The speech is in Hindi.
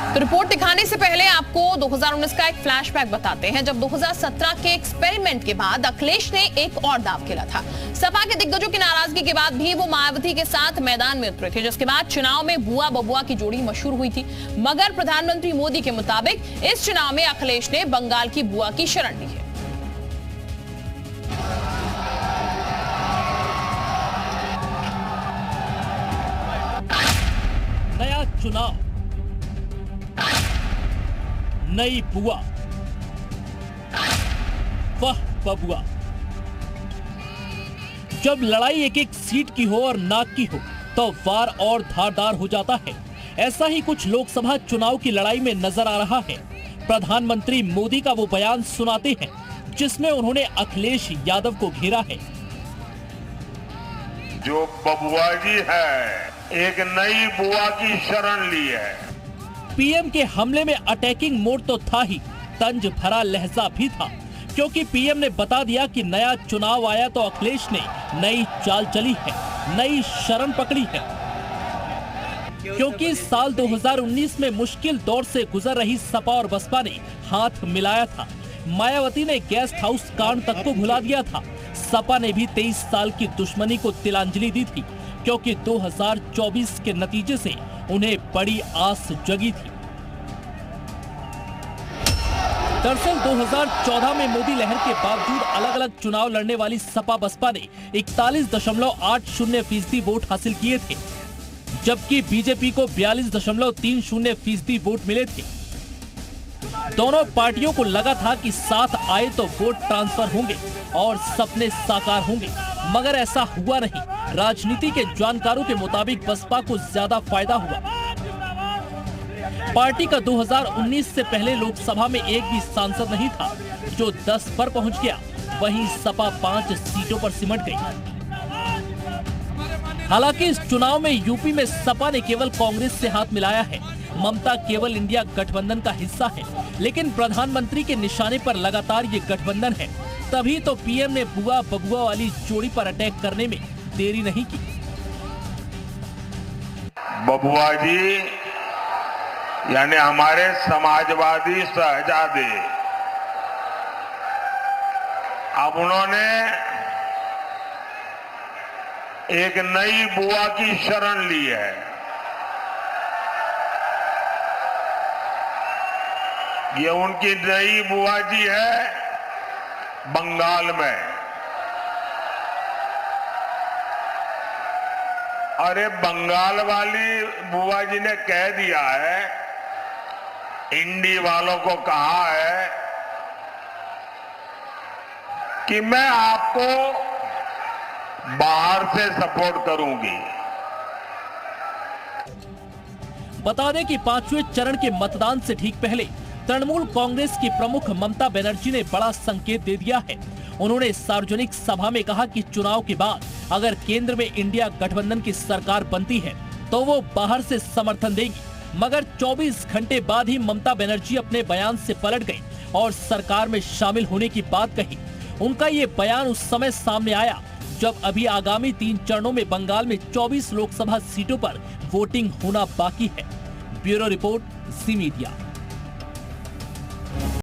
तो रिपोर्ट दिखाने से पहले आपको 2019 का एक फ्लैशबैक बताते हैं, जब 2017 के एक्सपेरिमेंट के बाद अखिलेश ने एक और दांव खेला था। सपा के दिग्गजों की नाराजगी के बाद भी वो मायावती के साथ मैदान में उतरे थे, जिसके बाद चुनाव में बुआ बबुआ की जोड़ी मशहूर हुई थी। मगर प्रधानमंत्री मोदी के मुताबिक इस चुनाव में अखिलेश ने बंगाल की बुआ की शरण ली है। नया चुनाव, नई बुआ, वाह बबुआ। जब लड़ाई एक एक सीट की हो और नाक की हो तो वार और धारदार हो जाता है। ऐसा ही कुछ लोकसभा चुनाव की लड़ाई में नजर आ रहा है। प्रधानमंत्री मोदी का वो बयान सुनाते हैं जिसमें उन्होंने अखिलेश यादव को घेरा है। जो बबुआ जी है, एक नई बुआ की शरण ली है। पीएम के हमले में अटैकिंग मोड तो था ही, तंज भरा लहजा भी था, क्योंकि पीएम ने बता दिया कि नया चुनाव आया तो अखिलेश ने नई चाल चली है, नई शरण पकड़ी है। क्योंकि साल 2019 में मुश्किल दौर से गुजर रही सपा और बसपा ने हाथ मिलाया था। मायावती ने गेस्ट हाउस कांड तक को भुला दिया था। सपा ने भी 23 साल की दुश्मनी को तिलांजलि दी थी, क्योंकि 2024 के नतीजे से उन्हें बड़ी आस जगी थी। दरअसल 2014 में मोदी लहर के बावजूद अलग अलग चुनाव लड़ने वाली सपा बसपा ने 41.80% वोट हासिल किए थे, जबकि बीजेपी को 42.30% वोट मिले थे। दोनों पार्टियों को लगा था कि साथ आए तो वोट ट्रांसफर होंगे और सपने साकार होंगे, मगर ऐसा हुआ नहीं। राजनीति के जानकारों के मुताबिक बसपा को ज्यादा फायदा हुआ। पार्टी का 2019 से पहले लोकसभा में एक भी सांसद नहीं था, जो 10 पर पहुंच गया। वहीं सपा 5 सीटों पर सिमट गई। हालांकि इस चुनाव में यूपी में सपा ने केवल कांग्रेस से हाथ मिलाया है। ममता केवल इंडिया गठबंधन का हिस्सा है, लेकिन प्रधानमंत्री के निशाने पर लगातार ये गठबंधन है। तभी तो पीएम ने बुआ बबुआ वाली जोड़ी पर अटैक करने में देरी नहीं की। बबुआ जी यानी हमारे समाजवादी शहजादे, अब उन्होंने एक नई बुआ की शरण ली है। ये उनकी नई बुआ जी है बंगाल में। अरे बंगाल वाली बुआ जी ने कह दिया है, इंडी वालों को कहा है कि मैं आपको बाहर से सपोर्ट करूंगी। बता दें कि 5वें चरण के मतदान से ठीक पहले तृणमूल कांग्रेस की प्रमुख ममता बनर्जी ने बड़ा संकेत दे दिया है। उन्होंने सार्वजनिक सभा में कहा कि चुनाव के बाद अगर केंद्र में इंडिया गठबंधन की सरकार बनती है तो वो बाहर से समर्थन देगी। मगर 24 घंटे बाद ही ममता बनर्जी अपने बयान से पलट गई और सरकार में शामिल होने की बात कही। उनका ये बयान उस समय सामने आया जब अभी आगामी 3 चरणों में बंगाल में 24 लोकसभा सीटों पर वोटिंग होना बाकी है। ब्यूरो रिपोर्ट, जी मीडिया।